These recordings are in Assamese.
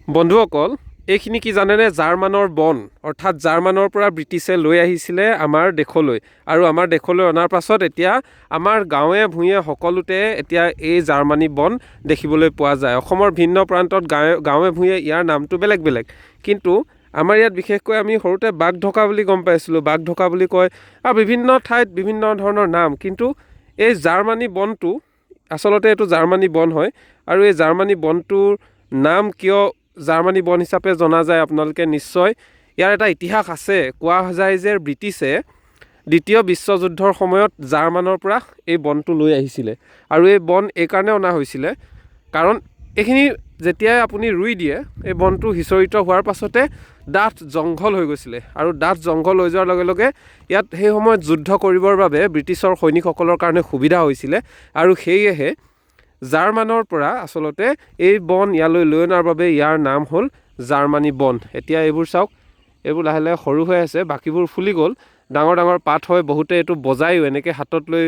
বন্ধুসকল, এইখিনি কি জানেনে? জাৰ্মানৰ বন, অৰ্থাৎ জাৰ্মানৰ পৰা ব্ৰিটিছে লৈ আহিছিলে আমাৰ দেশলৈ, আৰু আমাৰ দেশলৈ অনাৰ পাছত এতিয়া আমাৰ গাঁৱে ভূঞে সকলোতে এতিয়া এই জাৰ্মানী বন দেখিবলৈ পোৱা যায়। অসমৰ ভিন্ন প্ৰান্তত গাঁৱে ভূঞে ইয়াৰ নামটো বেলেগ বেলেগ, কিন্তু আমাৰ ইয়াত বিশেষকৈ আমি সৰুতে বাঘঢকা বুলি গম পাইছিলোঁ, বাঘঢকা বুলি কয়, আৰু বিভিন্ন ঠাইত বিভিন্ন ধৰণৰ নাম। কিন্তু এই জাৰ্মানী বনটো আচলতে এইটো জাৰ্মানী বন হয়, আৰু এই জাৰ্মানী বনটোৰ নাম কিয় জাৰ্মানী বন হিচাপে জনা যায় আপোনালোকে নিশ্চয় ইয়াৰ এটা ইতিহাস আছে। কোৱা যায় যে ব্ৰিটিছে দ্বিতীয় বিশ্বযুদ্ধৰ সময়ত জাৰ্মানৰ পৰা এই বনটো লৈ আহিছিলে, আৰু এই বন এইকাৰণে অনা হৈছিলে কাৰণ এইখিনি যেতিয়াই আপুনি ৰুই দিয়ে এই বনটো সিঁচৰিত হোৱাৰ পাছতে ডাঠ জংঘল হৈ গৈছিলে, আৰু ডাঠ জংঘল হৈ যোৱাৰ লগে লগে ইয়াত সেই সময়ত যুদ্ধ কৰিবৰ বাবে ব্ৰিটিছৰ সৈনিকসকলৰ কাৰণে সুবিধা হৈছিলে, আৰু সেয়েহে জাৰ্মানৰ পৰা আচলতে এই বন ইয়ালৈ লৈ অনাৰ বাবে ইয়াৰ নাম হ'ল জাৰ্মানী বন। এতিয়া এইবোৰ চাওক, এইবোৰ লাহে লাহে সৰু হৈ আছে, বাকীবোৰ ফুলি গ'ল, ডাঙৰ ডাঙৰ পাত হয়। বহুতে এইটো বজায়ো, এনেকৈ হাতত লৈ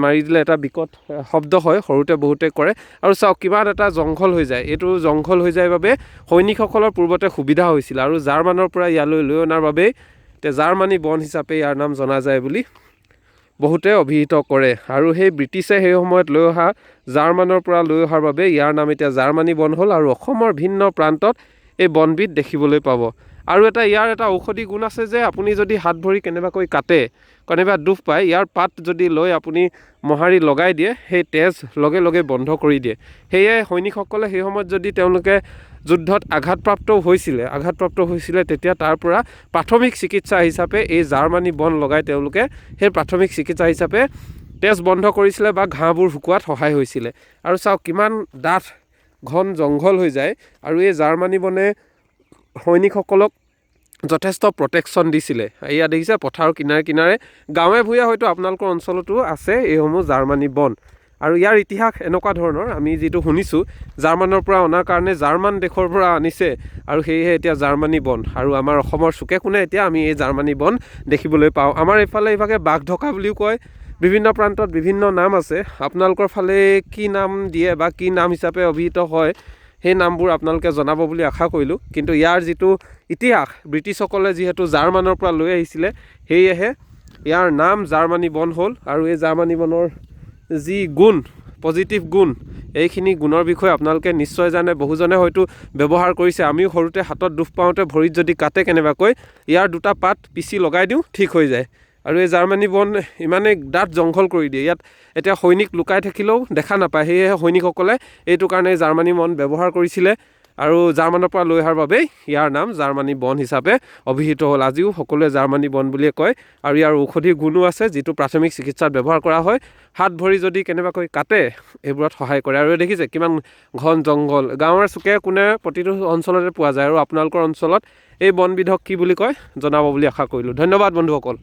মাৰি দিলে এটা বিকট শব্দ হয়, সৰুতে বহুতে কৰে। আৰু চাওক কিমান এটা জংঘল হৈ যায়, এইটো জংঘল হৈ যায় বাবে সৈনিকসকলৰ পূৰ্বতে সুবিধা হৈছিল, আৰু জাৰ্মানৰ পৰা ইয়ালৈ লৈ অনাৰ বাবেই জাৰ্মানী বন হিচাপে ইয়াৰ নাম জনা যায় বুলি বহুতে অভিহিত কৰে। আৰু সেই ব্ৰিটিছে সেই সময়ত লৈ অহা জাৰ্মানৰ পৰা লৈ অহাৰ বাবে ইয়াৰ নাম এতিয়া জাৰ্মানী বন হ'ল, আৰু অসমৰ ভিন্ন প্ৰান্তত এই বনবিধ দেখিবলৈ পাব। আৰু ইয়াৰ এটা ঔষধি গুণ আছে যে আপুনি যদি হাত ভৰি কেনেবাকৈ কাটে, কেনেবা দুখ পায়, ইয়াৰ পাত যদি লৈ আপুনি মোহাৰি লগাই দিয়ে, সেই তেজ লগে লগে বন্ধ কৰি দিয়ে। সেয়ে সৈনিকসকলে সেই সময়ত যদি তেওঁলোকে যুদ্ধত আঘাতপ্ৰাপ্ত হৈছিলে তেতিয়া তাৰ পৰা প্ৰাথমিক চিকিৎসা হিচাপে এই জাৰ্মানী বন লগাই তেওঁলোকে সেই প্ৰাথমিক চিকিৎসা হিচাপে তেজ বন্ধ কৰিছিলে বা ঘাঁহবোৰ শুকুৱাত সহায় হৈছিলে। আৰু চাওক কিমান ডাঠ ঘন জংঘল হৈ যায়, আৰু এই জাৰ্মানী বনে সৈনিকসকলক যথেষ্ট প্ৰটেকশ্যন দিছিলে। এয়া দেখিছে পথাৰৰ কিনাৰে কিনাৰে, গাঁৱে ভূঞে হয়তো আপোনালোকৰ অঞ্চলতো আছে এইসমূহ জাৰ্মানী বন। আৰু ইয়াৰ ইতিহাস এনেকুৱা ধৰণৰ, আমি যিটো শুনিছোঁ জাৰ্মানৰ পৰা অনাৰ কাৰণে জাৰ্মান দেশৰ পৰা আনিছে, আৰু সেয়েহে এতিয়া জাৰ্মানী বন, আৰু আমাৰ অসমৰ চুকে কোণে এতিয়া আমি এই জাৰ্মানী বন দেখিবলৈ পাওঁ। আমাৰ এইভাগে বাঘঢকা বুলিও কয়, বিভিন্ন প্ৰান্তত বিভিন্ন নাম আছে। আপোনালোকৰ ফালে কি নাম দিয়ে বা কি নাম হিচাপে অভিহিত হয় সেই নামবোৰ আপোনালোকে জনাব বুলি আশা কৰিলোঁ। কিন্তু ইয়াৰ যিটো ইতিহাস, ব্ৰিটিছসকলে যিহেতু জাৰ্মানৰ পৰা লৈ আহিছিলে, সেয়েহে ইয়াৰ নাম জাৰ্মানী বন হ'ল। আৰু এই জাৰ্মানী বনৰ যি গুণ, পজিটিভ গুণ, এইখিনি গুণৰ বিষয়ে আপোনালোকে নিশ্চয় জানে, বহুজনে হয়তো ব্যৱহাৰ কৰিছে। আমিও সৰুতে হাতত দুখ পাওঁতে, ভৰিত যদি কাটে কেনেবাকৈ, ইয়াৰ দুটা পাত পিচি লগাই দিওঁ, ঠিক হৈ যায়। আৰু এই জাৰ্মানী বন ইমানেই ডাঠ জংঘল কৰি দিয়ে, ইয়াত এতিয়া সৈনিক লুকাই থাকিলেও দেখা নাপায়, সেয়েহে সৈনিকসকলে এইটো কাৰণে জাৰ্মানী বন ব্যৱহাৰ কৰিছিলে, আৰু জাৰ্মানৰ পৰা লৈ অহাৰ বাবেই ইয়াৰ নাম জাৰ্মানী বন হিচাপে অভিহিত হ'ল। আজিও সকলোৱে জাৰ্মানী বন বুলিয়ে কয়, আৰু ইয়াৰ ঔষধি গুণো আছে যিটো প্ৰাথমিক চিকিৎসাত ব্যৱহাৰ কৰা হয়। হাত ভৰি যদি কেনেবাকৈ কাটে এইবোৰত সহায় কৰে। আৰু দেখিছে কিমান ঘন জংঘল, গাঁৱৰ চুকে কোণে প্ৰতিটো অঞ্চলতে পোৱা যায়। আৰু আপোনালোকৰ অঞ্চলত এই বনবিধক কি বুলি কয় জনাব বুলি আশা কৰিলোঁ। ধন্যবাদ বন্ধুসকল।